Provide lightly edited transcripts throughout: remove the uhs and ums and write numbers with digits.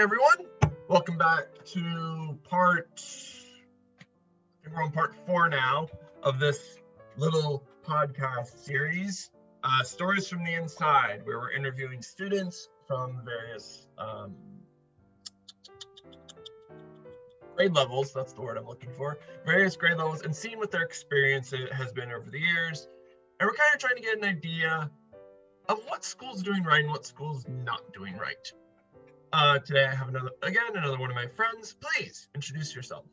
everyone. Welcome back to we're on part 4 now of this little podcast series, Stories from the Inside, where we're interviewing students from various grade levels, that's the word I'm looking for, various grade levels, and seeing what their experience has been over the years. And we're kind of trying to get an idea of what school's doing right and what school's not doing right. Today I have another one of my friends. Please introduce yourself.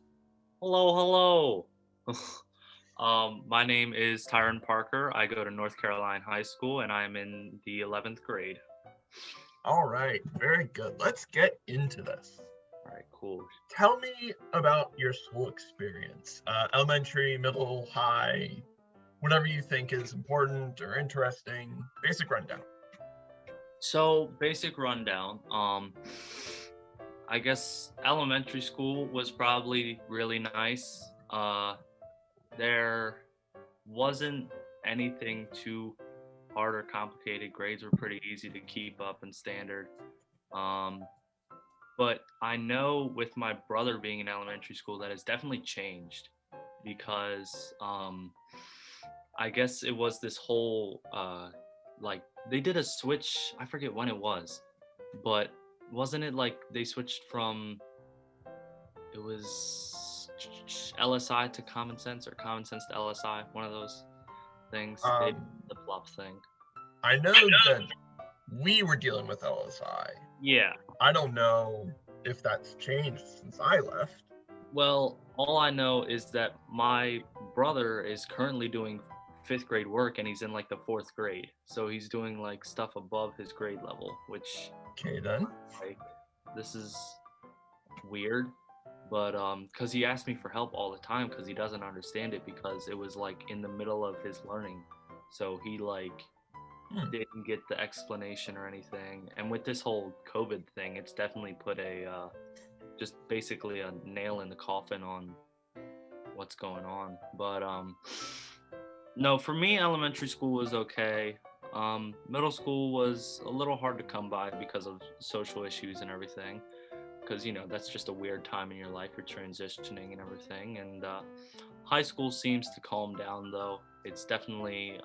Hello. My name is Tyron Parker. I go to North Carolina High School and I'm in the 11th grade. All right, very good. Let's get into this. All right, cool. Tell me about your school experience. Elementary, middle, high, whatever you think is important or interesting. Basic rundown. So, basic rundown. I guess elementary school was probably really nice. There wasn't anything too hard or complicated. Grades were pretty easy to keep up and standard. But I know with my brother being in elementary school that has definitely changed because I guess it was this whole they did a switch. I forget when it was, but wasn't it like they switched from it was LSI to Common Sense or Common Sense to LSI, one of those things. They did the flop thing. I know that we were dealing with LSI. Yeah. I don't know if that's changed since I left. Well, all I know is that my brother is currently doing 5th grade work and he's in like the 4th grade. So he's doing like stuff above his grade level, which okay then. Like this is weird, but cuz he asked me for help all the time cuz he doesn't understand it because it was like in the middle of his learning. So he like didn't get the explanation or anything. And with this whole COVID thing, it's definitely put a just basically a nail in the coffin on what's going on. But no, for me, elementary school was okay. Middle school was a little hard to come by because of social issues and everything. Because, you know, that's just a weird time in your life. You're transitioning and everything. And high school seems to calm down, though. It's definitely,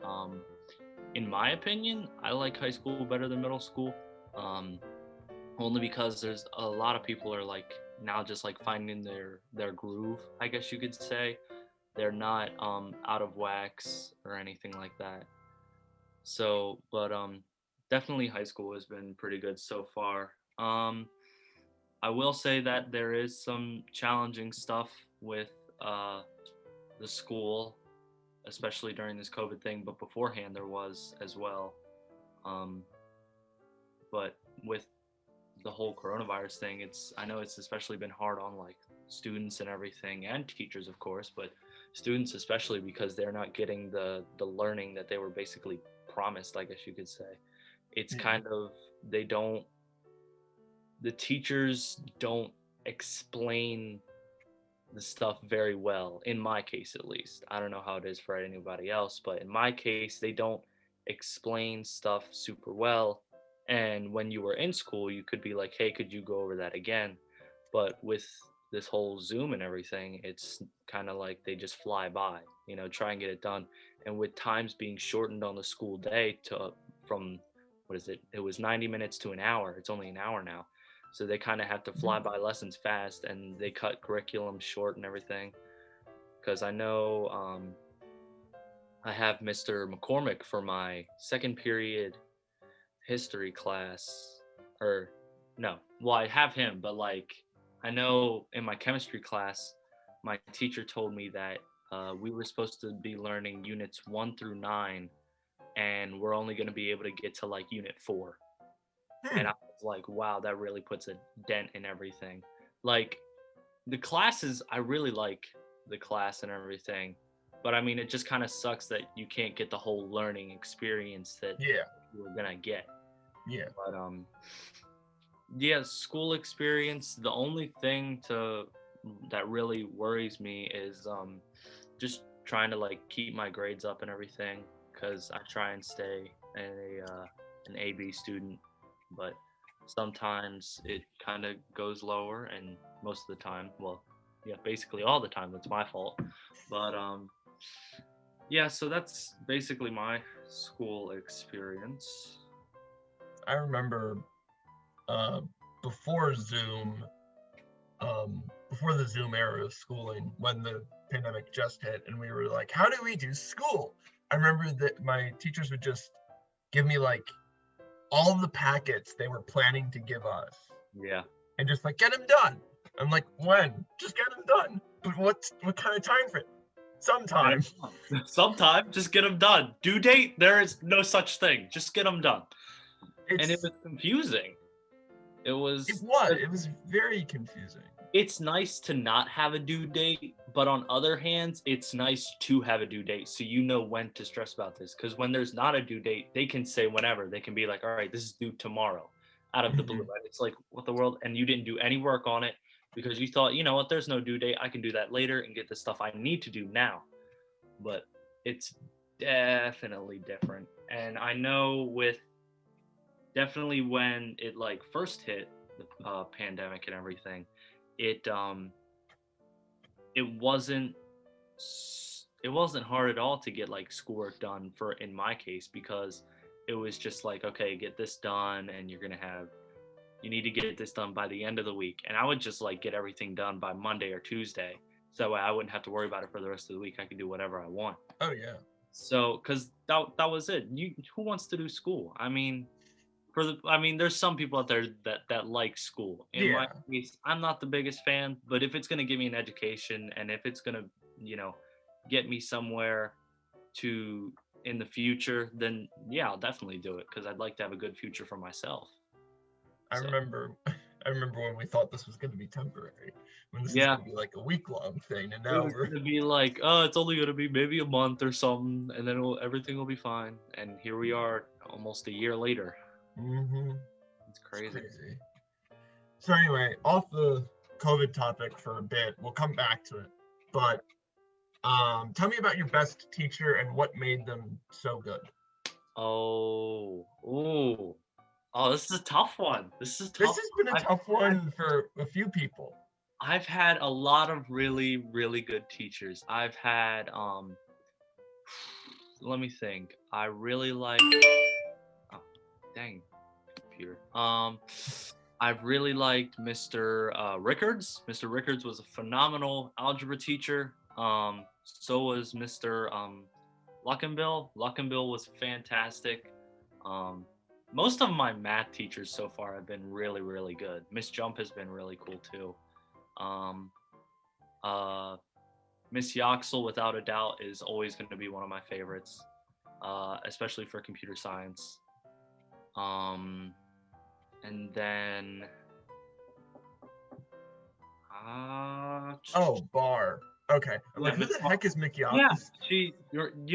in my opinion, I like high school better than middle school. Only because there's a lot of people are like now just like finding their groove, I guess you could say. They're not out of wax or anything like that. So, but definitely high school has been pretty good so far. I will say that there is some challenging stuff with the school, especially during this COVID thing, but beforehand there was as well. But with the whole coronavirus thing, I know it's especially been hard on like students and everything and teachers, of course, but students especially because they're not getting the learning that they were basically promised, I guess you could say. It's kind of the teachers don't explain the stuff very well, in my case at least. I don't know how it is for anybody else, but in my case they don't explain stuff super well. And when you were in school, you could be like, hey, could you go over that again? But with this whole Zoom and everything, it's kind of like they just fly by, you know, try and get it done. And with times being shortened on the school day from, what is it? It was 90 minutes to an hour. It's only an hour now. So they kind of have to fly by lessons fast and they cut curriculum short and everything. Because I know I have Mr. McCormick for my second period history class, I have him, but like I know in my chemistry class my teacher told me that we were supposed to be learning units 1 through 9 and we're only going to be able to get to like unit 4. And I was like, wow, that really puts a dent in everything. Like the classes, I really like the class and everything, but I mean it just kind of sucks that you can't get the whole learning experience that you were gonna get. Yeah. But school experience. The only thing that really worries me is just trying to like keep my grades up and everything, because I try and stay an AB student. But Sometimes it kind of goes lower, and most of the time, well, yeah, basically all the time, that's my fault. But yeah, so that's basically my school experience. I remember uh, before Zoom, before the Zoom era of schooling, when the pandemic just hit, and we were like, "How do we do school?" I remember that my teachers would just give me like all the packets they were planning to give us, Yeah. and just like get them done. I'm like, when? Just get them done. But what kind of time frame? Get Sometime. 'em done. Sometime, just get them done. Due date, there is no such thing. Just get them done. And it It's was confusing. It it was. was it was very confusing. It's nice to not have a due date, but on other hands, it's nice to have a due date so you know when to stress about this. Because when there's not a due date, they can say whenever. They can be like, all right, this is due tomorrow, out of the blue. Mhm. Right? It's like, what the world? And you didn't do any work on it because you thought, you know what, there's no due date. I can do that later and get the stuff I need to do now. But it's definitely different. And I know with definitely when it like first hit the pandemic and everything, it it wasn't it wasn't hard at all to get like schoolwork done for in my case because it was just like, okay, get this done and you need to get this done by the end of the week, and I would just like get everything done by Monday or Tuesday, so that way I wouldn't have to worry about it for the rest of the week. I could do whatever I want. Oh yeah. So because that was it. Who wants to do school? I mean, there's some people out there that like school. In my Yeah. case, I'm not the biggest fan, but if it's going to give me an education and if it's going to, you know, get me somewhere to in the future, then yeah, I'll definitely do it because I'd like to have a good future for myself. I So remember I remember when we thought this was going to be temporary, when this was yeah, going to be like a week-long thing, and it now was we're going to be like, oh, it's only going to be maybe a month or something, and then everything will be fine. And here we are, almost a year later. mm-hmm. It's It's crazy. crazy. So anyway, off the COVID topic for a bit, we'll come back to it. But tell me about your best teacher and what made them so good. Oh, ooh. Oh, this is a tough one. This is This tough. has been a I've tough had one for a few people. I've had a lot of really, really good teachers. I've had let me think. I really like oh, dang computer. I've really liked Mr. Rickards. Mr. Rickards was a phenomenal algebra teacher. So was Mr. Luckenbill. Luckenbill was fantastic. Um, most of my math teachers so far have been really, really good. Miss Jump has been really cool too. Um, uh, Miss Yoxel, without a doubt, is always going to be one of my favorites, especially for computer science. Um, and then, Oh, Bar. Okay. I'm yeah, like, who Miss the heck is Mickey yeah, Ox? you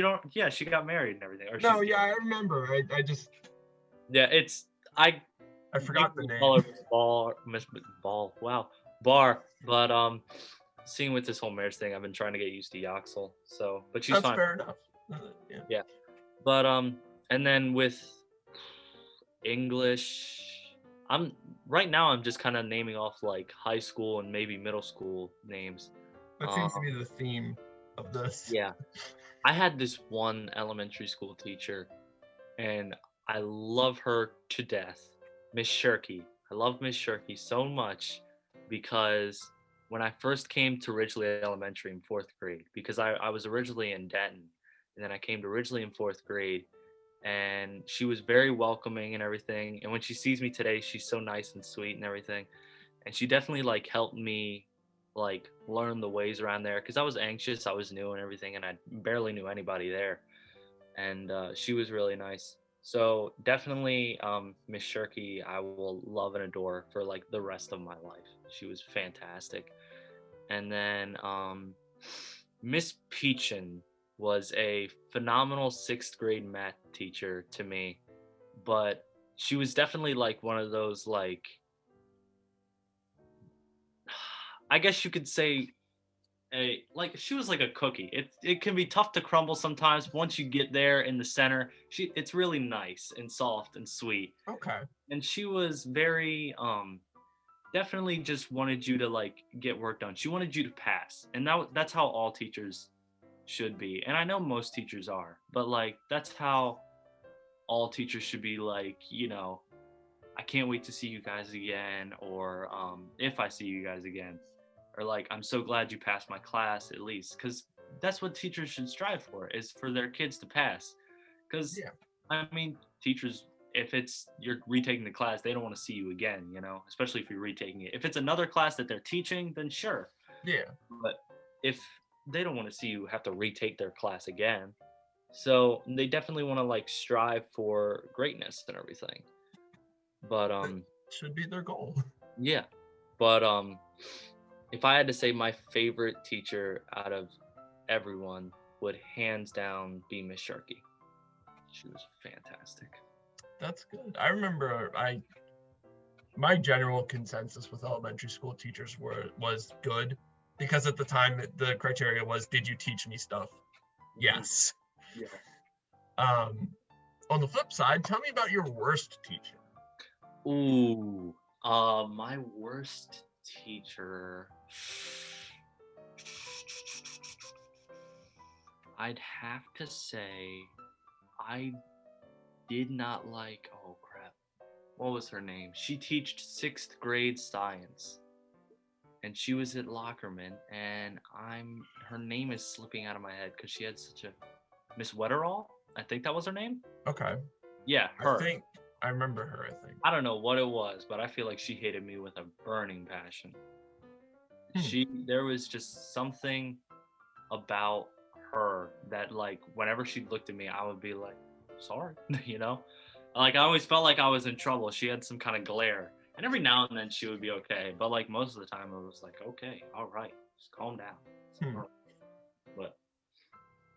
don't, yeah, she got married and everything, or No, she's yeah, I remember. I just yeah, it's I I forgot the usually call name. her Miss Ball, wow, Bar, but seeing with this whole marriage thing, I've been trying to get used to Yoxel, so but she's That's fine, fair enough. Yeah. yeah, but and then with English. I'm right now. I'm just kind of naming off like high school and maybe middle school names. That seems to be the theme of this. Yeah, I had this one elementary school teacher, and I love her to death, Miss Shirky. I love Miss Shirky so much because when I first came to Ridgely Elementary in fourth grade, because I was originally in Denton, and then I came to Ridgely in fourth grade, and she was very welcoming and everything. And when she sees me today, she's so nice and sweet and everything. And she definitely like helped me like learn the ways around there because I was anxious, I was new and everything, and I barely knew anybody there. And she was really nice. So definitely, Miss Shirky, I will love and adore for like the rest of my life. She was fantastic. And then Miss Peachin was a phenomenal sixth grade math teacher to me, but she was definitely like one of those like I guess you could say she was like a cookie. It can be tough to crumble sometimes. Once you get there in the center, it's really nice and soft and sweet. Okay. And she was very definitely just wanted you to like get work done. She wanted you to pass. And that's how all teachers should be. And I know most teachers are, but like that's how all teachers should be. Like, I can't wait to see you guys again, or if I see you guys again, or like, I'm so glad you passed my class, at least, because that's what teachers should strive for, is for their kids to pass. Because Yeah. I mean, teachers, if it's you're retaking the class, they don't want to see you again, especially if you're retaking it. If it's another class that they're teaching, then sure. Yeah. But if they don't want to see you have to retake their class again, so they definitely want to like strive for greatness and everything. But should be their goal. yeah. But if I had to say my favorite teacher out of everyone would hands down be Miss Sharkey. She was fantastic. That's good. I remember my general consensus with elementary school teachers was good, because at the time the criteria was, did you teach me stuff? Yes. Yeah. On the flip side, tell me about your worst teacher. Ooh, my worst teacher. I'd have to say I did not like, oh crap, what was her name? She taught 6th grade science, and she was at Lockerman, and her name is slipping out of my head because she had such a Miss Wetterall. I think that was her name. Okay. Yeah, her. I remember her. I don't know what it was, but I feel like she hated me with a burning passion. There was just something about her that, like, whenever she looked at me, I would be like, sorry, like I always felt like I was in trouble. She had some kind of glare, and every now and then she would be okay, but like most of the time it was like, okay, all right, just calm down. But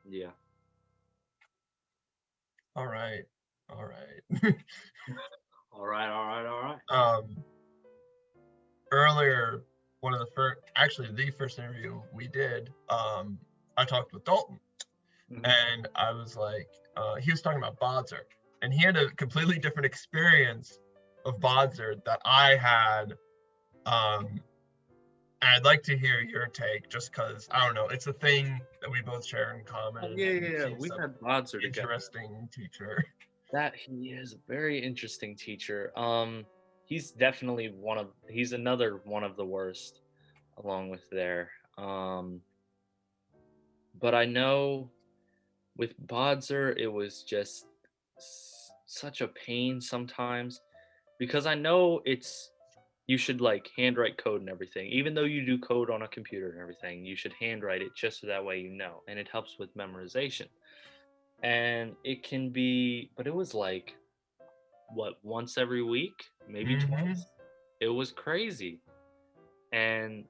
yeah. All right. all right. Earlier, the first interview we did, I talked with Dalton, and I was like, he was talking about Bodzer, and he had a completely different experience of Bodzer that I had, and I'd like to hear your take, just because, I don't know, it's a thing that we both share in common. Yeah, we've had Bodzer together. Interesting teacher. That he is a very interesting teacher. He's definitely he's another one of the worst, along with there. But I know with Bodzer, it was just such a pain sometimes, because I know you should like handwrite code and everything. Even though you do code on a computer and everything, you should handwrite it just so that way and it helps with memorization. And it can be, but it was like, what, once every week, maybe twice. It was crazy. And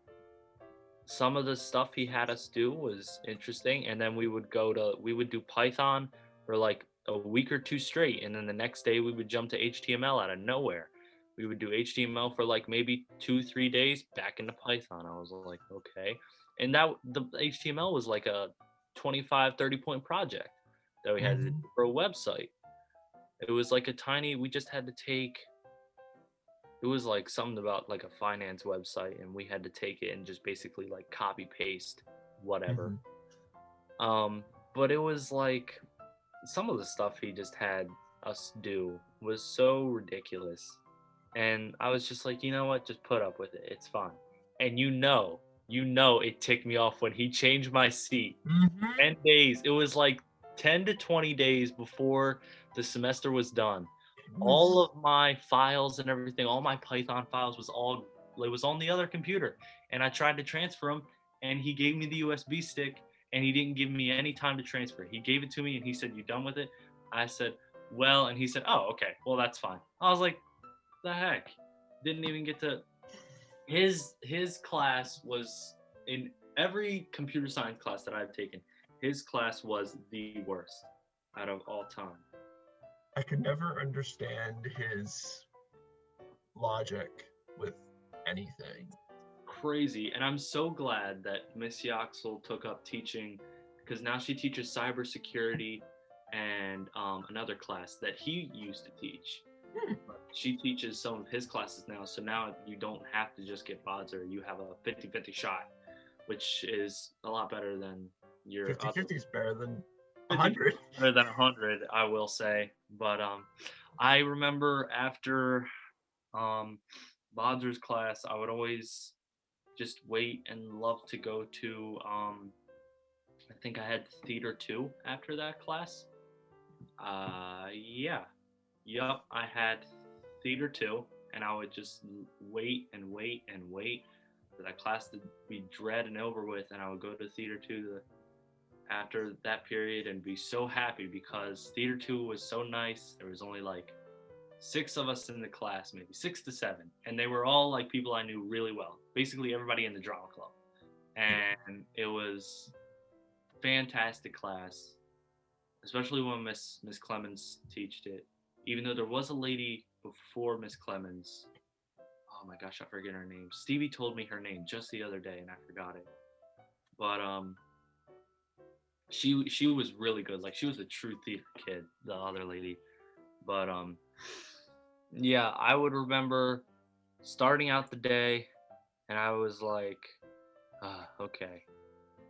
some of the stuff he had us do was interesting, and then we would do Python for like a week or two straight, and then the next day we would jump to HTML out of nowhere. We would do HTML for like maybe 2-3 days, back into Python. I was like, okay. And the HTML was like a 25-30 point project that we had to do for a website. It was like we just had to take, it was like something about like a finance website, and we had to take it and just basically like copy paste whatever. But it was like, some of the stuff he just had us do was so ridiculous, and I was just like, you know what, just put up with it, it's fine. And it ticked me off when he changed my seat. 10 days, it was like 10 to 20 days before the semester was done. All of my files and everything, all my Python files was on the other computer, and I tried to transfer them, and he gave me the USB stick, and he didn't give me any time to transfer. He gave it to me, and he said, "You done with it?" I said, "Well," and he said, "Oh, okay, well, that's fine." I was like, the heck? Didn't even get to. His class was, in every computer science class that I've taken, his class was the worst out of all time. I could never understand his logic with anything. crazy. And I'm so glad that Miss Yaxel took up teaching because now she teaches cybersecurity and another class that he used to teach. She teaches some of his classes now, so now you don't have to just get Bodzer. You have a 50-50 shot, which is a lot better than your 50-50 is better than 100. Better than 100, I will say. But I remember after Bodzer's class, I would always just wait and love to go to I think I had theater 2 after that class. Yeah. Yup, I had theater 2, and I would just wait and wait and wait for that class to be dread and over with, and I would go to theater 2 after that period and be so happy because theater 2 was so nice. There was only like 6 of us in the class, maybe 6 to 7, and they were all like people I knew really well. Basically everybody in the drama club, and it was fantastic class, especially when Miss Clemens teached it. Even though there was a lady before Miss Clemens, oh my gosh, I forget her name. Stevie told me her name just the other day, and I forgot it. But she was really good. Like she was a true theater kid, the other lady. But yeah, I would remember starting out the day, and I was like, okay.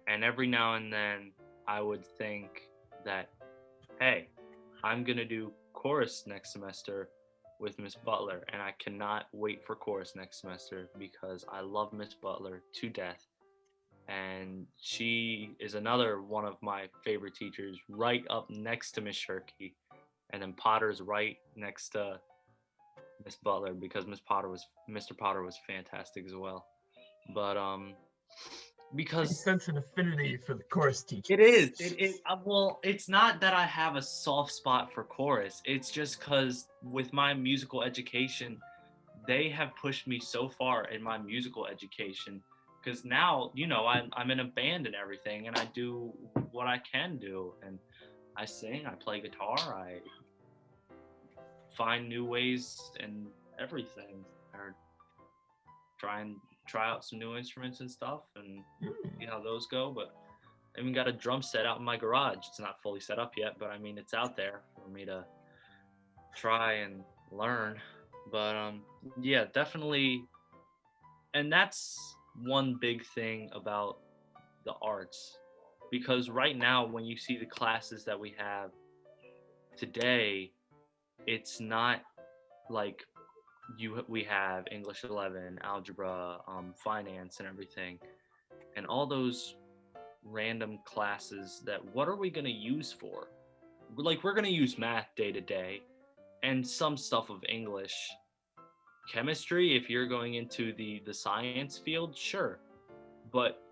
And every now and then, I would think that, hey, I'm gonna do chorus next semester with Miss Butler, and I cannot wait for chorus next semester because I love Miss Butler to death. And she is another one of my favorite teachers, right up next to Miss Shirky, and then Potter's right next to Miss Butler because Mr. Potter was fantastic as well. But because sense an affinity for the chorus teacher. it is. Well, it's not that I have a soft spot for chorus. It's just because with my musical education, they have pushed me so far in my musical education. Because now, I'm in a band and everything, and I do what I can do, and I sing, I play guitar, I find new ways and everything, or try out some new instruments and stuff, and see how those go. But I even got a drum set out in my garage. It's not fully set up yet, but I mean, it's out there for me to try and learn. But yeah, definitely. And that's one big thing about the arts, because right now when you see the classes that we have today, it's not like we have English 11, algebra, finance, and everything, and all those random classes that what are we going to use for? Like, we're going to use math day to day and some stuff of English. Chemistry, if you're going into the science field, sure. But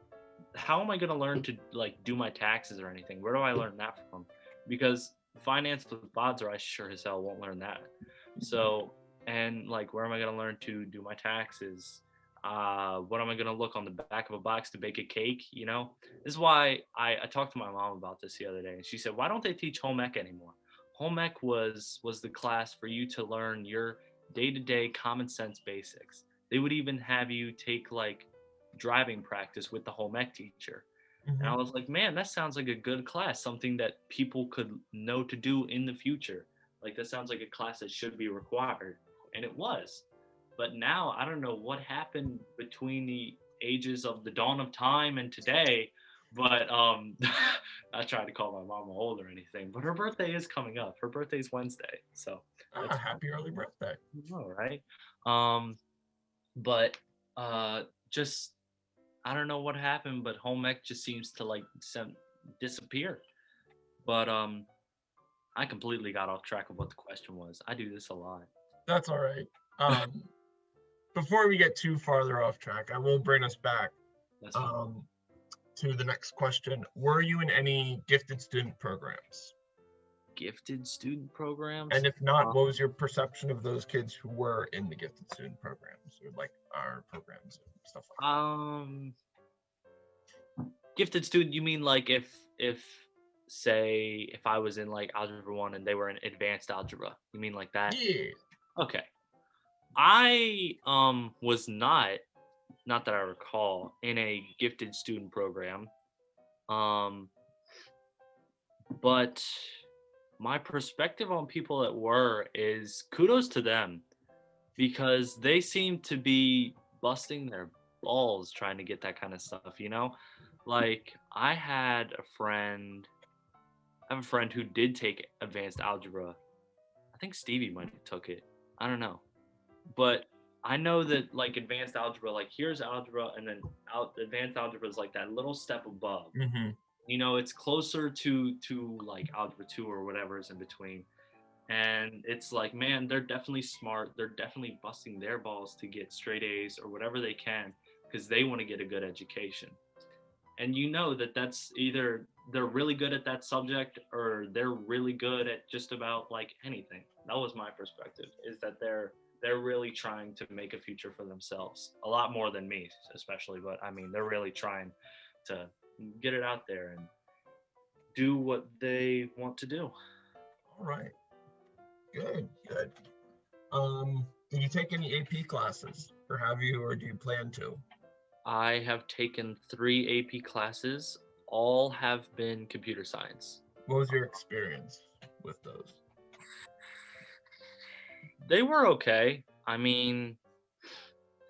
how am I going to learn to like do my taxes or anything? Where do I learn that from? Because finance with Bodzer, I sure as hell won't learn that. So, and like, where am I going to learn to do my taxes? What am I going to look on the back of a box to bake a cake? This is why I talked to my mom about this the other day, and she said, why don't they teach home ec anymore? Home ec was the class for you to learn your day-to-day common sense basics. They would even have you take like driving practice with the home ec teacher. And I was like, man, that sounds like a good class, something that people could know to do in the future. Like, that sounds like a class that should be required. And it was. But now, I don't know what happened between the ages of the dawn of time and today. But not trying to call my mom old or anything, but her birthday is coming up. Her birthday's Wednesday. So happy early birthday. All right. But just, I don't know what happened, but home ec just seems to like disappear. But I completely got off track of what the question was. I do this a lot. That's all right. Before we get too farther off track, I will bring us back to the next question. Were you in any gifted student programs? Gifted student programs? And if not, what was your perception of those kids who were in the gifted student programs, or like our programs and stuff like that? Gifted student, you mean like if say if I was in like algebra 1 and they were in advanced algebra, you mean like that? Yeah. Okay. I was not not that I recall, in a gifted student program. Um, but my perspective on people that were is kudos to them because they seem to be busting their balls trying to get that kind of stuff, you know? Like I have a friend who did take advanced algebra. I think Stevie might have took it. I don't know. But I know that like advanced algebra, like here's algebra and then advanced algebra is like that little step above. Mm-hmm. You know, it's closer to like algebra 2 or whatever is in between. And it's like, man, they're definitely smart. They're definitely busting their balls to get straight A's or whatever they can because they want to get a good education. And you know that that's either they're really good at that subject or they're really good at just about like anything. That was my perspective, is that they're really trying to make a future for themselves a lot more than me especially, but I mean they're really trying to get it out there and do what they want to do. All right. Good. Good. Did you take any AP classes, or have you, or do you plan to? I have taken 3 AP classes. All have been computer science. What was your experience with those? They were okay. I mean,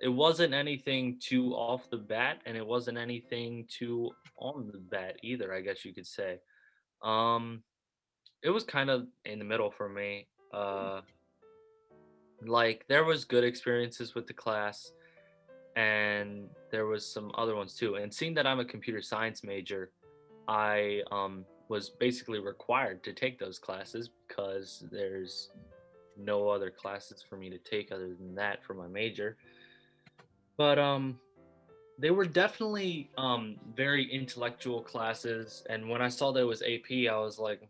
it wasn't anything too off the bat, and it wasn't anything too on the bat either, I guess you could say. Um, it was kind of in the middle for me. Like there was good experiences with the class, and there was some other ones too. And seeing that I'm a computer science major, I was basically required to take those classes because there's no other classes for me to take other than that for my major. But they were definitely very intellectual classes, and when I saw that it was AP, I was like,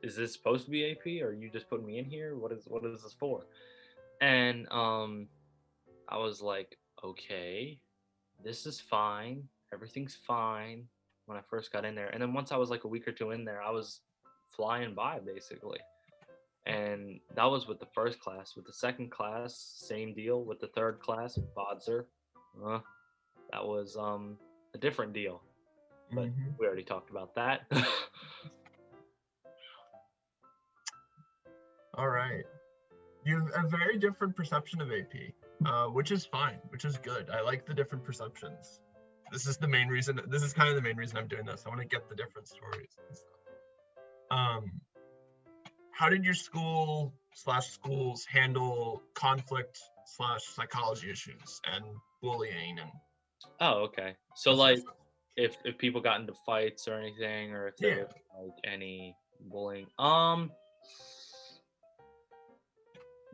is this supposed to be AP, or are you just putting me in here? What is this for? And I was like, okay, this is fine. Everything's fine when I first got in there. And then once I was like a week or two in there, I was flying by basically. And that was with the first class. With the second class, same deal. With the third class, Bodzer, uh, that was a different deal. But Mm-hmm. we already talked about that. All right. You have a very different perception of AP, which is fine, which is good. I like the different perceptions. This is the main reason. This is kind of the main reason I'm doing this. I want to get the different stories and stuff. How did your school/schools handle conflict/psychology issues and bullying and Oh, okay. So that sort like of stuff? if people got into fights or anything, or if there Yeah. was like any bullying,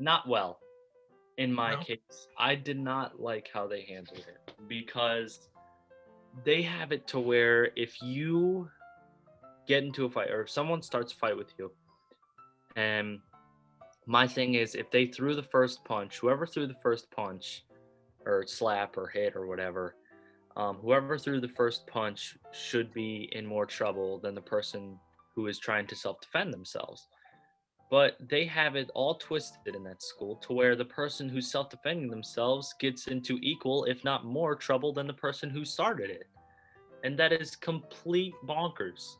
not well. In my No. case, I did not like how they handled it because they have it to where if you get into a fight or if someone starts a fight with you, and my thing is if they threw the first punch, whoever threw the first punch or slap or hit or whatever, whoever threw the first punch should be in more trouble than the person who is trying to self-defend themselves. But they have it all twisted in that school to where the person who's self-defending themselves gets into equal, if not more, trouble than the person who started it. And that is complete bonkers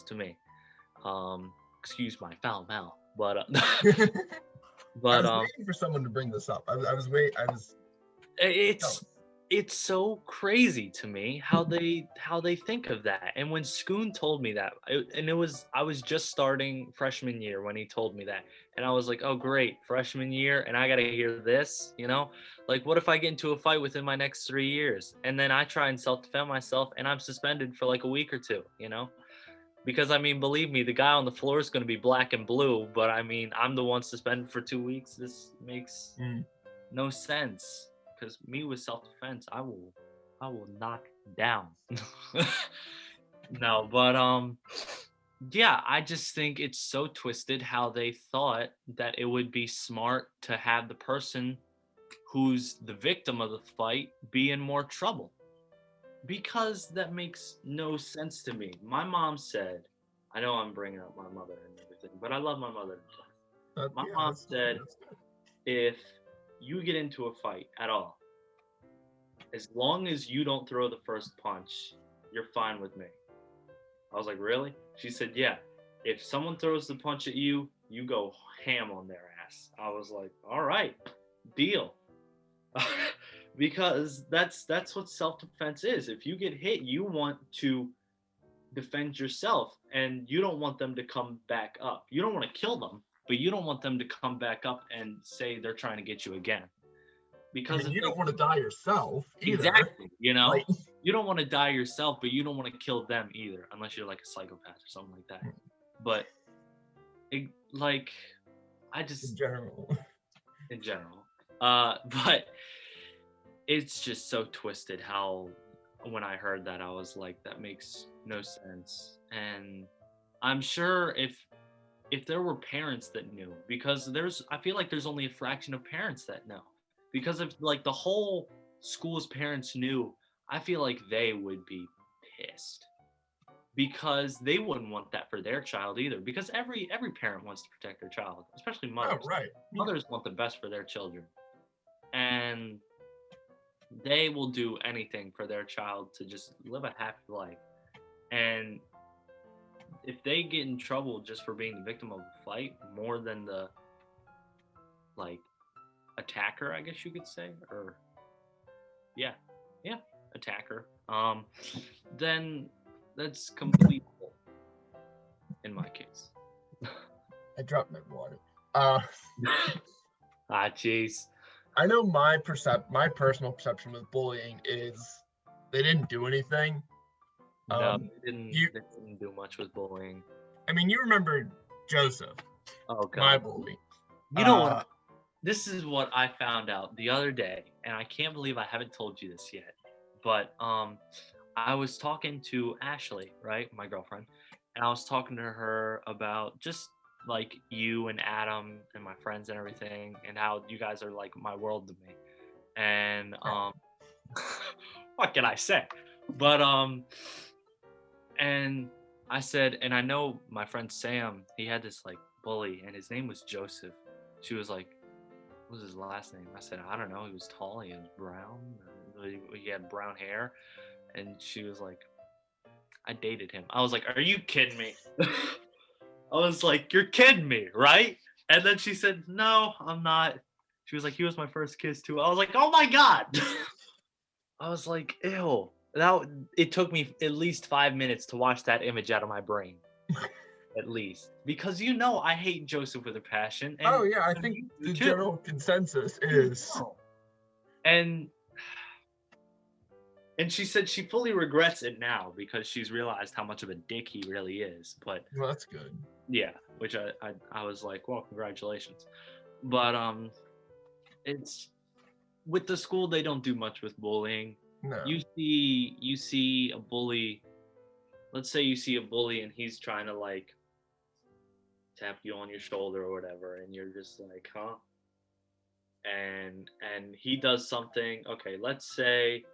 to me. Excuse my foul mouth, but I but was waiting for someone to bring this up. I was it's jealous. it's so crazy to me how they think of that. And when Schoon told me that, and it was I was just starting freshman year when he told me that, and I was like, oh great, freshman year, and I gotta hear this, like what if I get into a fight within my next 3 years, and then I try and self-defend myself, and I'm suspended for like a week or two. Because I mean, believe me, the guy on the floor is going to be black and blue, but I mean, I'm the one suspended for 2 weeks. This makes no sense. Because me with self-defense, I will knock down. No, but yeah, I just think it's so twisted how they thought that it would be smart to have the person who's the victim of the fight be in more trouble. Because that makes no sense to me. My mom said, I know I'm bringing up my mother and everything, but I love my mother. My Yeah, mom that's fine. said, That's good. if you get into a fight at all, as long as you don't throw the first punch, you're fine with me. I was like, really? She said, yeah. If someone throws the punch at you, you go ham on their ass. I was like, all right, deal. Because that's what self-defense is. If you get hit, you want to defend yourself, and you don't want them to come back up. You don't want to kill them, but you don't want them to come back up and say they're trying to get you again. Because you don't want to die yourself either. Exactly, Like, you don't want to die yourself, but you don't want to kill them either, unless you're like a psychopath or something like that. But I just in general, but it's just so twisted how when I heard that, I was like, that makes no sense. And I'm sure if there were parents that knew, because I feel like there's only a fraction of parents that know. Because if like the whole school's parents knew, I feel like they would be pissed. Because they wouldn't want that for their child either. Because every parent wants to protect their child, especially mothers. Oh, right. Mothers want the best for their children. And they will do anything for their child to just live a happy life. And if they get in trouble just for being the victim of a fight, more than the attacker, I guess you could say, or attacker, then that's complete in my case. I dropped my water. Jeez. I know my personal perception with bullying is they didn't do anything. No, they didn't do much with bullying. I mean, you remember Joseph, my bully. You know what? This is what I found out the other day, and I can't believe I haven't told you this yet. But I was talking to Ashley, right, my girlfriend, and I was talking to her about just like you and Adam and my friends and everything, and how you guys are like my world to me. And what can I say? But and I said, and I know my friend Sam, he had this like bully, and his name was Joseph. She was like, what was his last name? I said, I don't know. He was tall. He was brown. He had brown hair. And she was like, I dated him. I was like, are you kidding me? I was like, you're kidding me, right? And then she said, no, I'm not. She was like, he was my first kiss too. I was like, oh my God. I was like, ew. It took me at least 5 minutes to wash that image out of my brain. At least. Because I hate Joseph with a passion. And I think the general consensus is. And she said she fully regrets it now because she's realized how much of a dick he really is. But well, that's good. Yeah, which I was like, well, congratulations. But it's with the school, they don't do much with bullying. No. You see a bully. Let's say you see a bully and he's trying to like tap you on your shoulder or whatever, and you're just like, huh? And he does something. Okay, let's say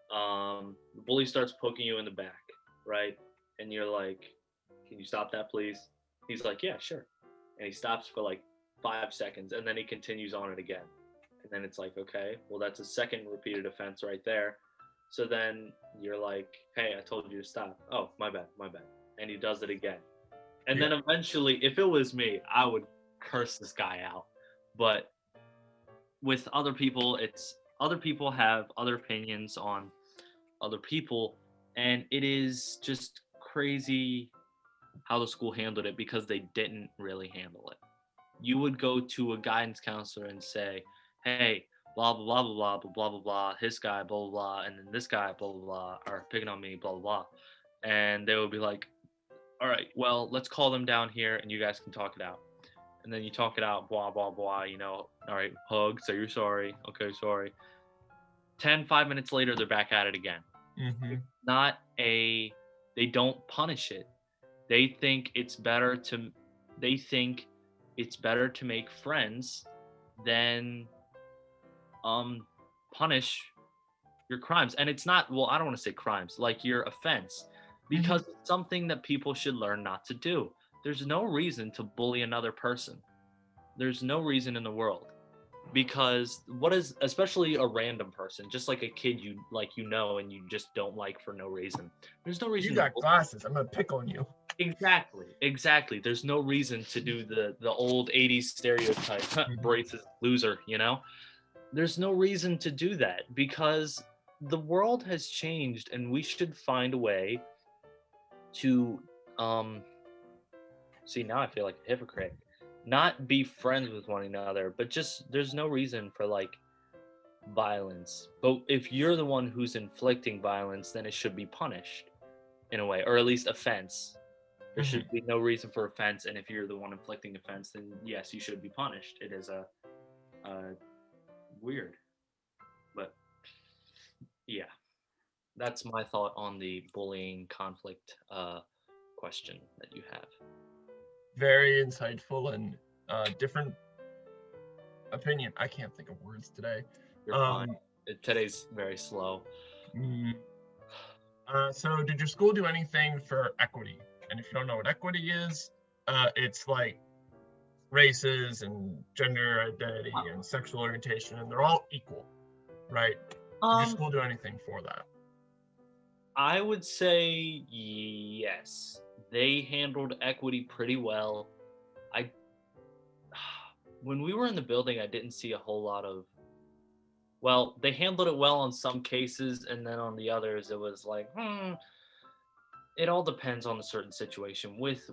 the bully starts poking you in the back, right? And you're like, can you stop that, please? He's like, yeah, sure. And he stops for like 5 seconds, and then he continues on it again. And then it's like, okay, well, that's a second repeated offense right there. So then you're like, hey, I told you to stop. Oh, my bad. And he does it again. And then eventually, if it was me, I would curse this guy out. But with other people, other people have other opinions on other people. And it is just crazy how the school handled it because they didn't really handle it. You would go to a guidance counselor and say, hey, blah, blah, blah, blah, blah, blah, blah, blah, this guy, blah, blah, blah, and then this guy, blah, blah, blah, are picking on me, blah, blah, blah. And they would be like, all right, well, let's call them down here and you guys can talk it out. And then you talk it out, blah, blah, blah, all right, hug, say you're sorry. Okay, sorry. 5 minutes later, they're back at it again. Mm-hmm. They don't punish it. They think it's better to make friends than punish your crimes. And it's not, well, I don't want to say crimes, like your offense, because it's something that people should learn not to do. There's no reason to bully another person. There's no reason in the world. because what is, especially a random person, just like a kid you like, and you just don't like for no reason. There's no You reason to got glasses. I'm gonna pick on you. exactly. There's no reason to do the old 80s stereotype, braces loser, There's no reason to do that because the world has changed and we should find a way to see, now I feel like a hypocrite. Not be friends with one another, but just there's no reason for like violence. But if you're the one who's inflicting violence, then it should be punished in a way, or at least offense. There should be no reason for offense, and if you're the one inflicting offense, then yes, you should be punished. It is a weird, but yeah, that's my thought on the bullying conflict question that you have. Very insightful and different opinion. I can't think of words today. You're fine. Today's very slow. So did your school do anything for equity? And if you don't know what equity is, it's like races and gender identity and sexual orientation, and they're all equal, right? Did your school do anything for that? I would say yes. They handled equity pretty well. When we were in the building, I didn't see a whole lot of. Well, they handled it well on some cases, and then on the others, it was like, it all depends on a certain situation. With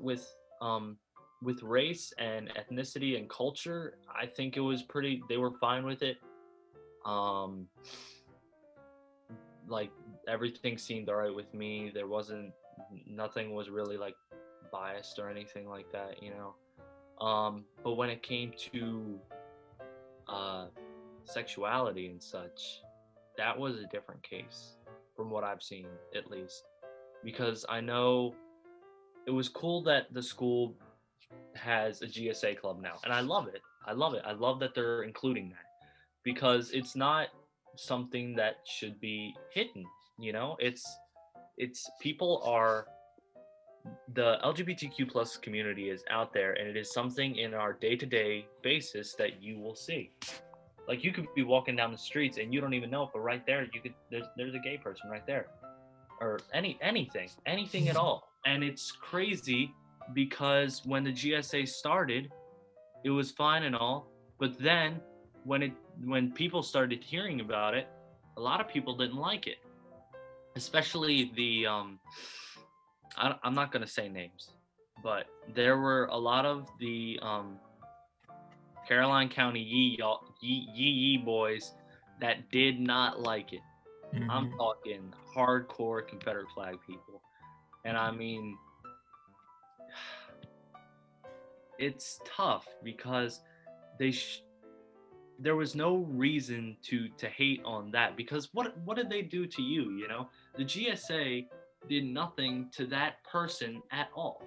race and ethnicity and culture, I think it was pretty. They were fine with it. Like everything seemed all right with me. There wasn't nothing was really like biased or anything like that, But when it came to sexuality and such, that was a different case from what I've seen, at least, because I know it was cool that the school has a GSA club now, and I love it. I love that they're including that because it's not something that should be hidden. It's people are the LGBTQ plus community is out there, and it is something in our day-to-day basis that you will see. Like you could be walking down the streets and you don't even know it, but right there there's a gay person right there, or anything at all. And it's crazy because when the GSA started, it was fine and all, but then when people started hearing about it, a lot of people didn't like it, especially the I'm not gonna say names, but there were a lot of the Caroline County yee boys that did not like it. I'm talking hardcore Confederate flag people, and I mean, it's tough because there was no reason to hate on that, because what did they do to you? The GSA did nothing to that person at all.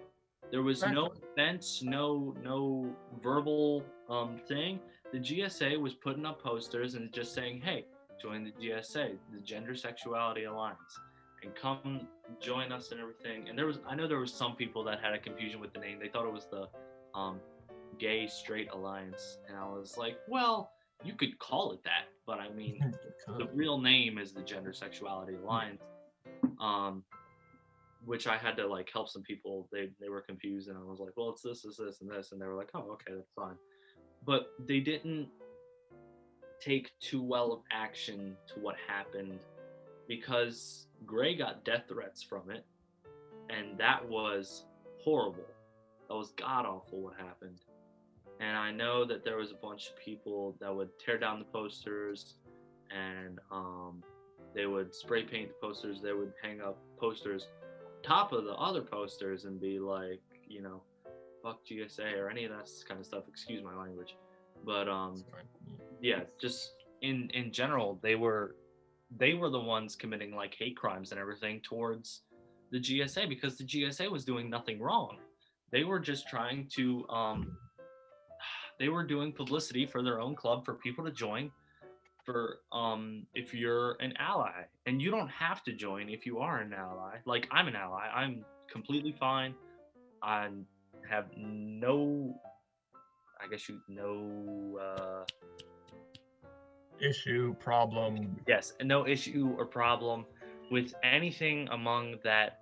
There was no offense, no verbal thing. The GSA was putting up posters and just saying, "Hey, join the GSA, the Gender Sexuality Alliance, and come join us and everything." And I know there was some people that had a confusion with the name. They thought it was the Gay Straight Alliance, and I was like, well, you could call it that, but I mean, the real name is the Gender Sexuality Alliance. Which I had to like help some people. They were confused, and I was like, well, it's this, and this, and they were like, oh, okay, that's fine. But they didn't take too well of action to what happened, because Gray got death threats from it, and that was horrible. That was god awful what happened. And I know that there was a bunch of people that would tear down the posters, and they would spray paint the posters. They would hang up posters top of the other posters and be like, fuck GSA or any of that kind of stuff. Excuse my language, but yeah, just in general, they were the ones committing like hate crimes and everything towards the GSA, because the GSA was doing nothing wrong. They were just trying to they were doing publicity for their own club for people to join, for if you're an ally, and you don't have to join if you are an ally. Like, I'm an ally, I'm completely fine. I have no issue, problem. Yes, and no issue or problem with anything among that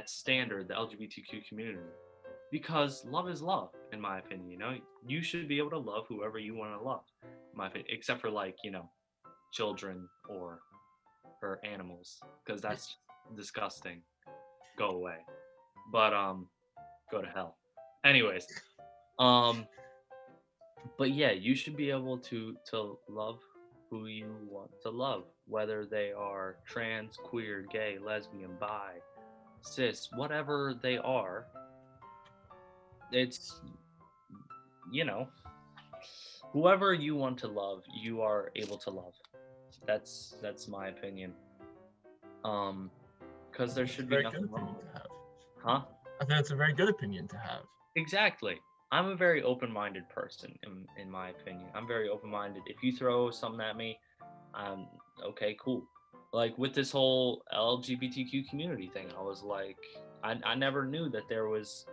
standard, the LGBTQ community. Because love is love, in my opinion. You know, you should be able to love whoever you want to love, in my opinion, except for like, children or animals, because that's disgusting. Go away. But go to hell. Anyways, um, but yeah, you should be able to love who you want to love, whether they are trans, queer, gay, lesbian, bi, cis, whatever they are. It's you know whoever you want to love, you are able to love. That's my opinion. Um, because there That's a should be very good nothing opinion wrong with to it. have. Huh? I think that's a very good opinion to have. Exactly. I'm a very open-minded person, in my opinion. I'm very open-minded. If you throw something at me, um, okay, cool. Like with this whole LGBTQ community thing, I was like, I never knew that there was.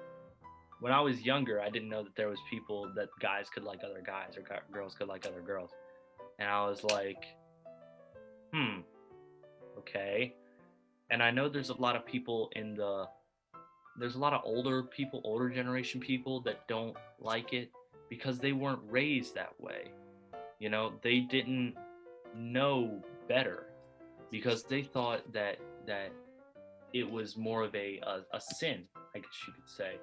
When I was younger, I didn't know that there was people that guys could like other guys or girls could like other girls, and I was like, hmm, okay. And I know there's a lot of people there's a lot of older people, older generation people that don't like it because they weren't raised that way. They didn't know better because they thought that it was more of a sin, I guess you could say.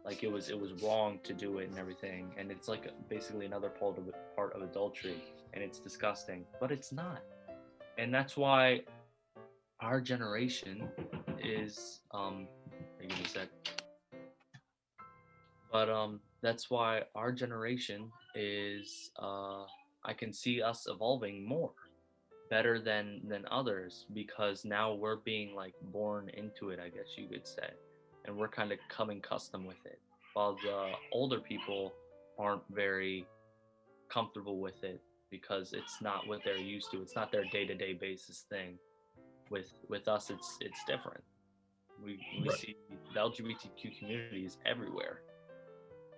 Like it was wrong to do it and everything, and it's like basically another part of adultery, and it's disgusting, but it's not. And that's why our generation is give me a sec. But that's why our generation is I can see us evolving more better than others because now we're being like born into it, I guess you could say, and we're kind of coming custom with it, while the older people aren't very comfortable with it because it's not what they're used to. It's not their day-to-day basis thing. With us, it's different. We Right. see the LGBTQ community is everywhere.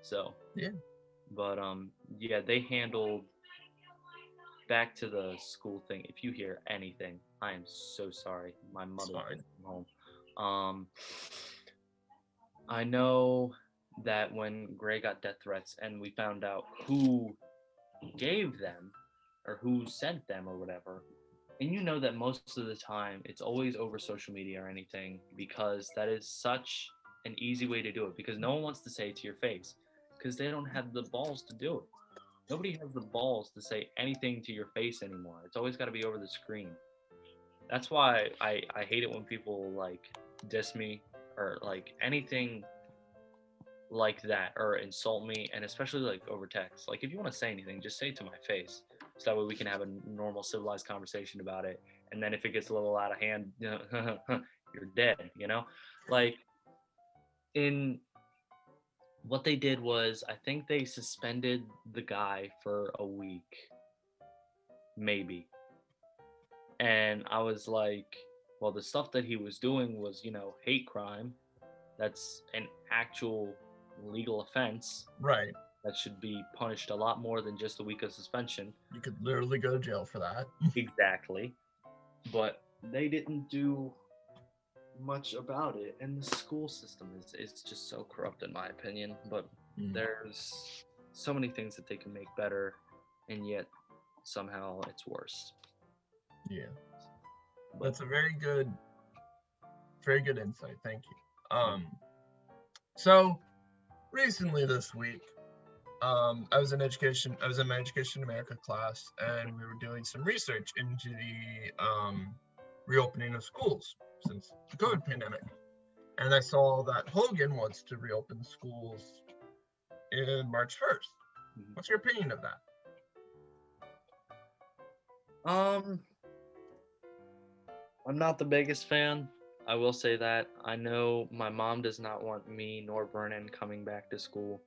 So, Yeah. but yeah, they handled back to the school thing. If you hear anything, I am so sorry. My It's mother's fine. home. Um, I know that when Gray got death threats and we found out who gave them or who sent them or whatever, and you know that most of the time it's always over social media or anything because that is such an easy way to do it because no one wants to say it to your face because they don't have the balls to do it. Nobody has the balls to say anything to your face anymore. It's always got to be over the screen. That's why I hate it when people like diss me or like anything like that or insult me, and especially like over text. Like if you want to say anything, just say it to my face, so that way we can have a normal civilized conversation about it. And then if it gets a little out of hand, you're dead. Like in what they did was I think they suspended the guy for a week, maybe. And I was like, well, the stuff that he was doing was, hate crime. That's an actual legal offense Right. that should be punished a lot more than just a week of suspension. You could literally go to jail for that. Exactly. But they didn't do much about it. And the school system is just so corrupt, in my opinion. But Mm. there's so many things that they can make better, and yet somehow it's worse. Yeah. But That's a very good insight. Thank you. So recently this week, I was in my Education America class, and we were doing some research into the reopening of schools since the COVID pandemic. And I saw that Hogan wants to reopen schools in March 1st. What's your opinion of that? I'm not the biggest fan. I will say that. I know my mom does not want me nor Vernon coming back to school.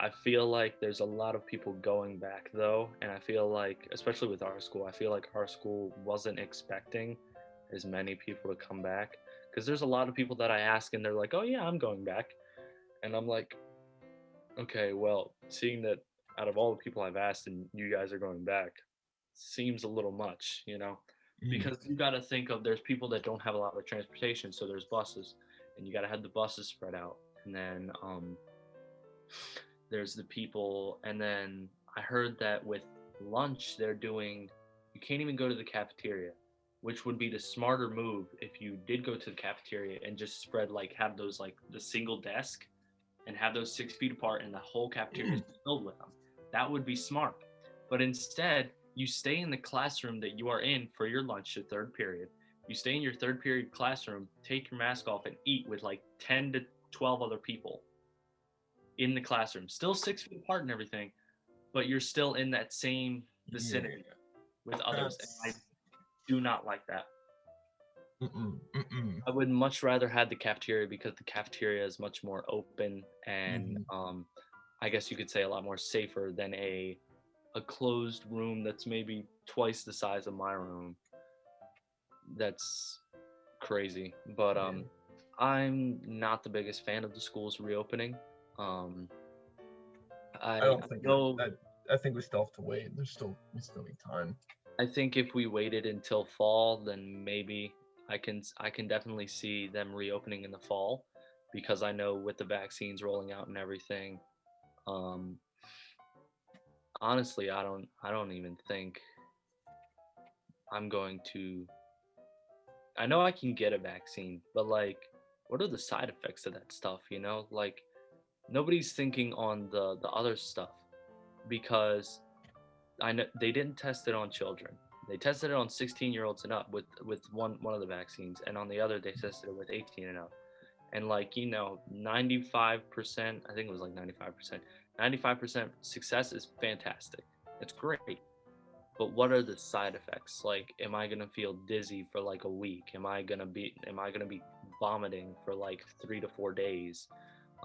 I feel like there's a lot of people going back though, and I feel like, especially with our school, I feel like our school wasn't expecting as many people to come back. Because there's a lot of people that I ask and they're like, oh yeah, I'm going back. And I'm like, okay, well, seeing that out of all the people I've asked, and you guys are going back, seems a little much, because you got to think of there's people that don't have a lot of transportation, so there's buses, and you got to have the buses spread out, and then there's the people, and then I heard that with lunch you can't even go to the cafeteria, which would be the smarter move if you did go to the cafeteria and just have those the single desk and have those 6 feet apart and the whole cafeteria is filled with them. That would be smart. But instead, you stay in the classroom that you are in for your lunch, your third period. You stay in your third period classroom, take your mask off, and eat with 10 to 12 other people in the classroom. Still 6 feet apart and everything, but you're still in that same vicinity with others. And I do not like that. I would much rather have the cafeteria because the cafeteria is much more open and I guess you could say a lot more safer than a closed room that's maybe twice the size of my room. That's crazy. But I'm not the biggest fan of the schools reopening. I think we still have to wait. We still need time. I think if we waited until fall, then maybe I can definitely see them reopening in the fall, because I know with the vaccines rolling out and everything, honestly, I don't even think I'm going to. I know I can get a vaccine, but what are the side effects of that stuff? Nobody's thinking on the other stuff, because I know they didn't test it on children. They tested it on 16-year-olds and up with one of the vaccines, and on the other they tested it with 18 and up. And 95%, I think it was 95%. 95% success is fantastic. It's great. But what are the side effects? Am I gonna feel dizzy for a week? Am I gonna be vomiting for 3 to 4 days?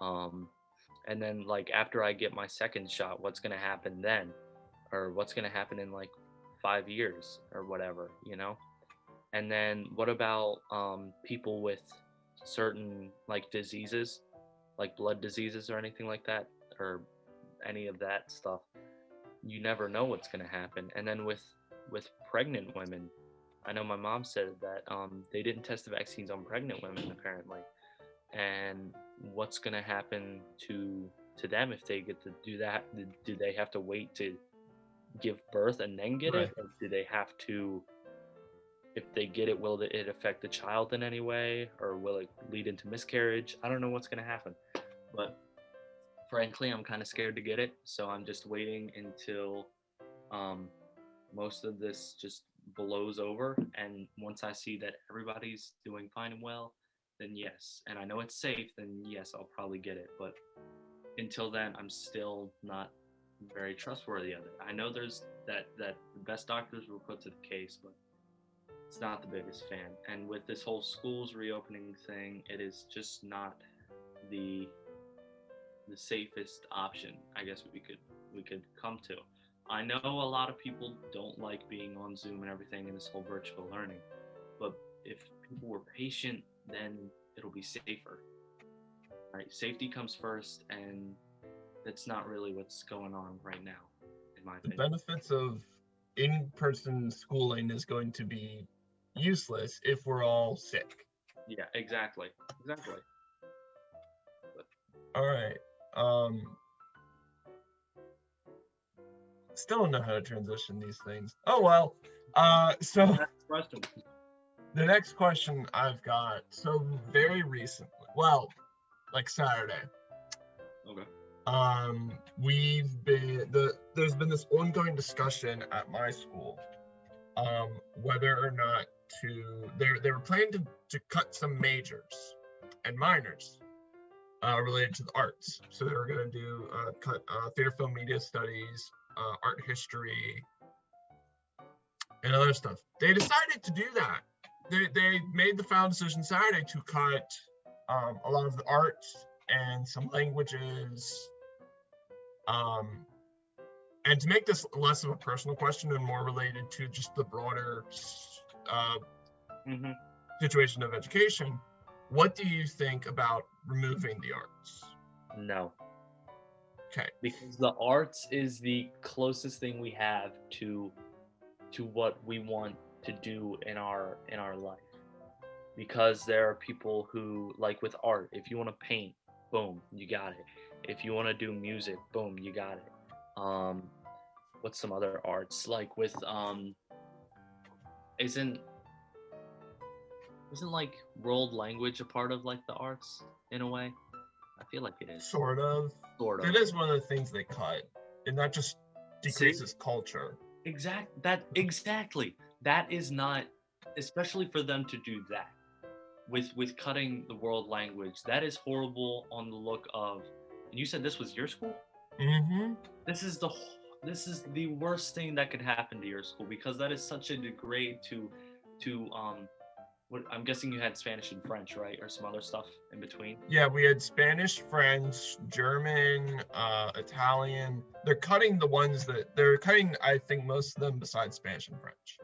And then after I get my second shot, what's gonna happen then? Or what's gonna happen in 5 years or whatever, And then what about people with certain diseases, blood diseases or anything like that, or any of that stuff? You never know what's gonna happen. And then with pregnant women, I know my mom said that they didn't test the vaccines on pregnant women apparently. And what's gonna happen to them if they get to do that? Do they have to wait to give birth and then get it, or do they have to, if they get it, will it affect the child in any way, or will it lead into miscarriage? I don't know what's going to happen, but frankly I'm kind of scared to get it, so I'm just waiting until most of this just blows over, and once I see that everybody's doing fine and well, then yes, and I know it's safe, then yes, I'll probably get it. But until then, I'm still not very trustworthy of it. I know there's that the best doctors were put to the case, but it's not the biggest fan. And with this whole schools reopening thing, it is just not the safest option, I guess we could come to. I know a lot of people don't like being on Zoom and everything and this whole virtual learning, but if people were patient, then it'll be safer. Right? Safety comes first, and that's not really what's going on right now, in my opinion. The benefits of in-person schooling is going to be useless if we're all sick. Yeah, exactly. But... All right. Still don't know how to transition these things. Oh well. So next question. The next question I've got. So very recently, well, Saturday. Okay. There's been this ongoing discussion at my school, whether or not they were planning to cut some majors and minors related to the arts. So they were going to do cut theater, film, media studies, art history, and other stuff. They decided to do that. They made the final decision Saturday to cut a lot of the arts and some languages, and to make this less of a personal question and more related to just the broader situation of education. What do you think about removing the arts? No. Okay. because the arts is the closest thing we have to what we want to do in our life. Because there are people who, like with art, if you want to paint, boom, you got it. If you want to do music, boom, you got it. What's some other arts, like with isn't like world language a part of like the arts in a way? I feel like it is. Sort of. It is one of the things they cut, and that just decreases culture. Exactly. That is not, especially for them to do that with cutting the world language. That is horrible on the look of. And you said this was your school? Mm-hmm. This is the worst thing that could happen to your school, because that is such a degrade to what I'm guessing you had Spanish and French, right? Or some other stuff in between? Yeah, we had Spanish, French, German, Italian. They're cutting I think, most of them besides Spanish and French.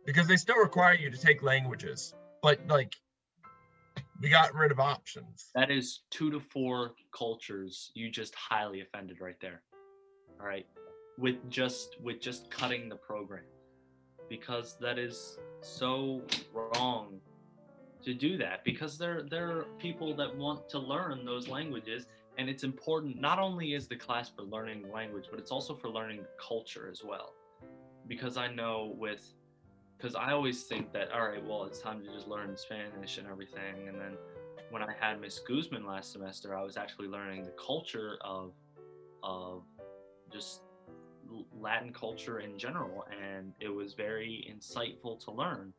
Because they still require you to take languages. But, like, we got rid of options. That is 2 to 4 cultures you just highly offended right there. All right? With just cutting the program. Because that is so wrong to do that, because there are people that want to learn those languages, and it's important. Not only is the class for learning the language, but it's also for learning the culture as well. Because I know because I always think that, all right, well, it's time to just learn Spanish and everything, and then when I had Miss Guzman last semester, I was actually learning the culture of just Latin culture in general, and it was very insightful to learn,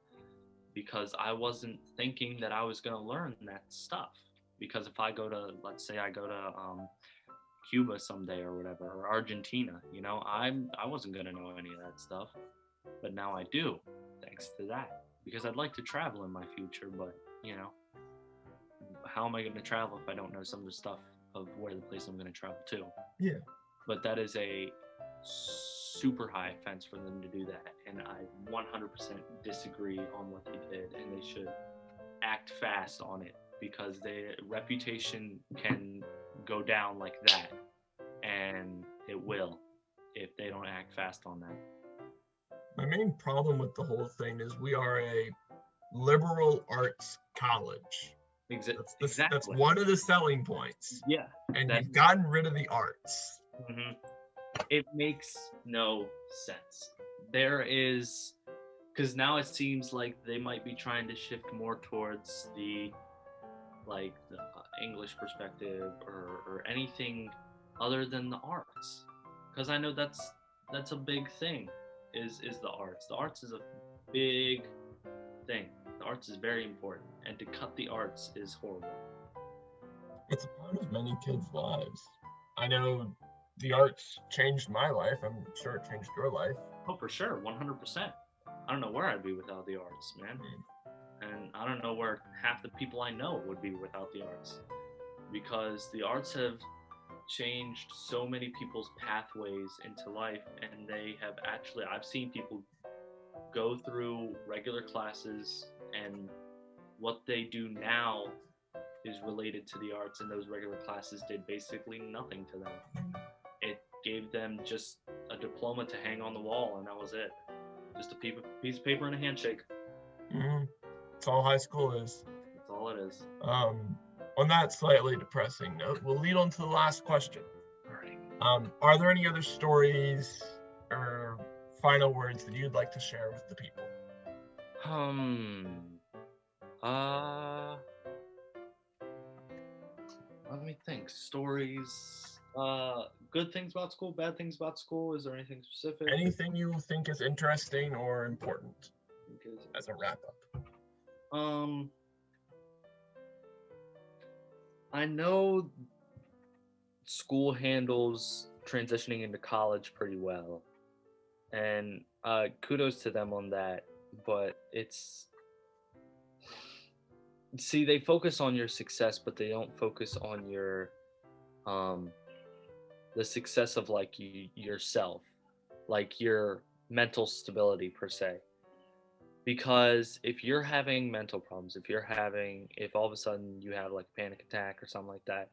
because I wasn't thinking that I was going to learn that stuff. Because if I go to, let's say I go to Cuba someday or whatever, or Argentina, I wasn't going to know any of that stuff, but now I do, thanks to that. Because I'd like to travel in my future, but how am I going to travel if I don't know some of the stuff of where the place I'm going to travel to? Yeah. But that is a super high offense for them to do that, and I 100% disagree on what they did, and they should act fast on it, because their reputation can go down like that, and it will if they don't act fast on that. My main problem with the whole thing is we are a liberal arts college. Exactly. That's one of the selling points. Yeah. And you've gotten rid of the arts. Mm-hmm. It makes no sense. There is, because now it seems like they might be trying to shift more towards the English perspective, or anything other than the arts. Because I know that's a big thing, is the arts. The arts is a big thing. The arts is very important, and to cut the arts is horrible. It's a part of many kids' lives. I know the arts changed my life. I'm sure it changed your life. Oh, for sure, 100%. I don't know where I'd be without the arts, man. And I don't know where half the people I know would be without the arts. Because the arts have changed so many people's pathways into life, and they have actually, I've seen people go through regular classes, and what they do now is related to the arts, and those regular classes did basically nothing to them. It gave them just a diploma to hang on the wall, and that was it. Just a piece of paper and a handshake. Mm-hmm. That's all high school is. That's all it is. On that slightly depressing note, we'll lead on to the last question. All right. Are there any other stories or final words that you'd like to share with the people? Let me think. Stories. Good things about school, bad things about school. Is there anything specific? Anything you think is interesting or important as a wrap up? I know school handles transitioning into college pretty well, and kudos to them on that. But they focus on your success, but they don't focus on your the success of like yourself, like your mental stability per se. Because if you're having mental problems, if all of a sudden you have like a panic attack or something like that,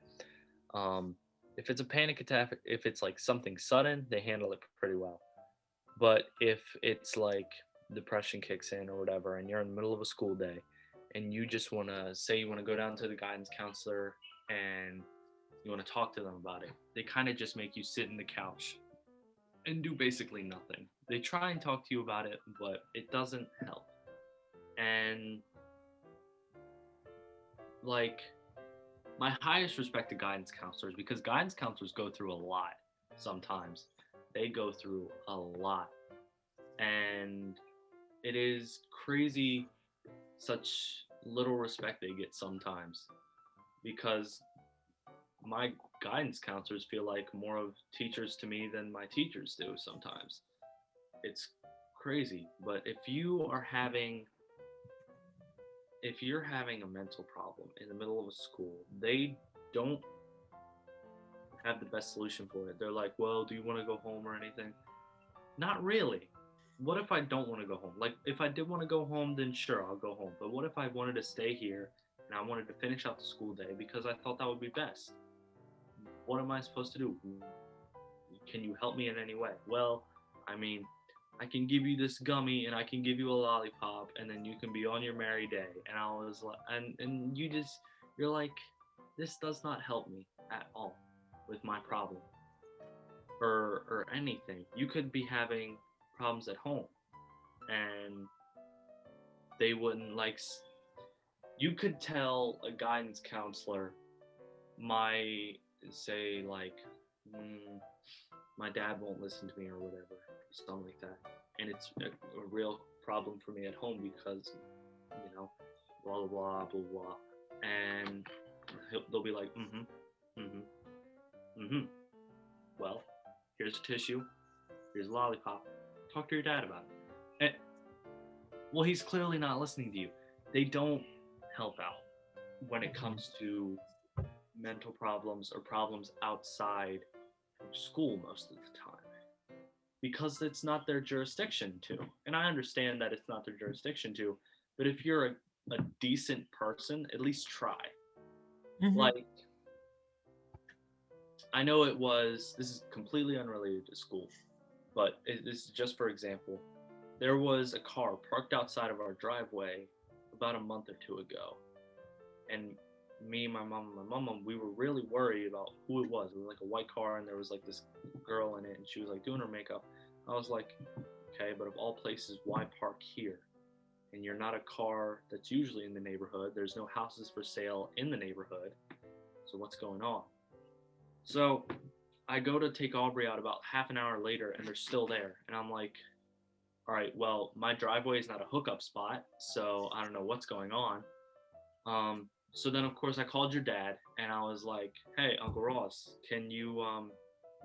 If it's a panic attack, if it's like something sudden, they handle it pretty well. But if it's like depression kicks in or whatever, and you're in the middle of a school day, and you just want to say you want to go down to the guidance counselor and you want to talk to them about it, they kind of just make you sit in the couch and do basically nothing. They try and talk to you about it, but it doesn't help. And like, my highest respect to guidance counselors, because guidance counselors go through a lot sometimes. They go through a lot. And it is crazy such little respect they get sometimes, because my guidance counselors feel like more of teachers to me than my teachers do sometimes. It's crazy. But if you're having a mental problem in the middle of a school, they don't have the best solution for it. They're like, well, do you want to go home or anything? Not really. What if I don't want to go home? Like, if I did want to go home, then sure, I'll go home. But what if I wanted to stay here and I wanted to finish out the school day because I thought that would be best? What am I supposed to do? Can you help me in any way? Well, I mean, I can give you this gummy and I can give you a lollipop and then you can be on your merry day. And I was like, and you're like, this does not help me at all with my problem or anything. You could be having problems at home and they wouldn't like, you could tell a guidance counselor, say like, my dad won't listen to me or whatever, something like that. And it's a real problem for me at home because, blah, blah, blah, blah, blah. And they'll be like, well, here's a tissue, here's a lollipop, talk to your dad about it. And, well, he's clearly not listening to you. They don't help out when it comes to mental problems or problems outside of school most of the time, because it's not their jurisdiction to. And I understand that it's not their jurisdiction to, but if you're a decent person, at least try. Like, I know this is completely unrelated to school, but this is just for example. There was a car parked outside of our driveway about a month or two ago. And me, my mom, we were really worried about who it was. It was like a white car and there was like this girl in it and she was like doing her makeup. I was like, okay, but of all places, why park here? And you're not a car that's usually in the neighborhood. There's no houses for sale in the neighborhood. So what's going on? So I go to take Aubrey out about half an hour later and they're still there. And I'm like, all right, well, my driveway is not a hookup spot, so I don't know what's going on. So then, of course, I called your dad, and I was like, hey, Uncle Ross, can you,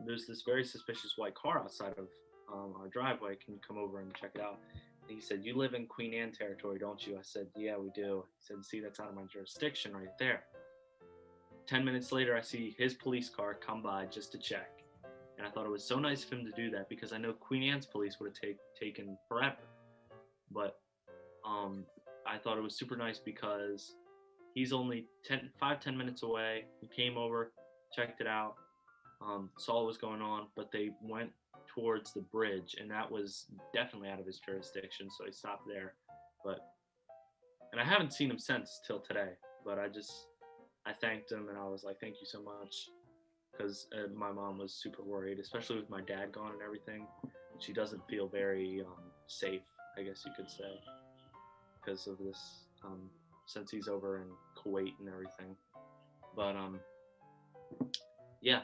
there's this very suspicious white car outside of our driveway. Can you come over and check it out? And he said, you live in Queen Anne territory, don't you? I said, yeah, we do. He said, see, that's out of my jurisdiction right there. 10 minutes later, I see his police car come by just to check. And I thought it was so nice of him to do that because I know Queen Anne's police would have taken forever. But I thought it was super nice because he's only 10 minutes away. He came over, checked it out, saw what was going on, but they went towards the bridge, and that was definitely out of his jurisdiction, so he stopped there. And I haven't seen him since till today, but I thanked him, and I was like, thank you so much. Because my mom was super worried, especially with my dad gone and everything. She doesn't feel very safe, I guess you could say, because of this, since he's over in Kuwait and everything. But yeah,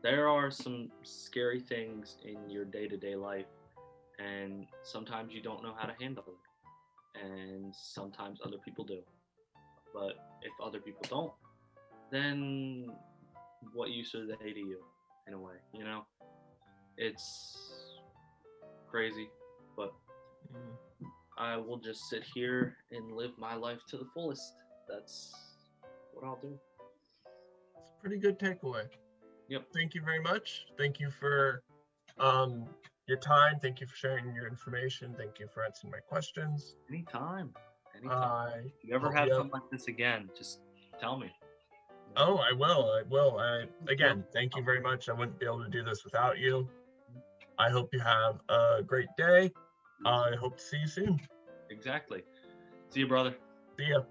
there are some scary things in your day-to-day life, and sometimes you don't know how to handle it, and sometimes other people do. But if other people don't, then what use are they to you, in a way, It's crazy, but I will just sit here and live my life to the fullest. That's what I'll do. It's a pretty good takeaway. Yep. Thank you very much. Thank you for your time. Thank you for sharing your information. Thank you for answering my questions. Anytime. If you ever have something like this again, just tell me. Oh, I will. Again, thank you very much. I wouldn't be able to do this without you. I hope you have a great day. I hope to see you soon. Exactly. See you, brother. See ya.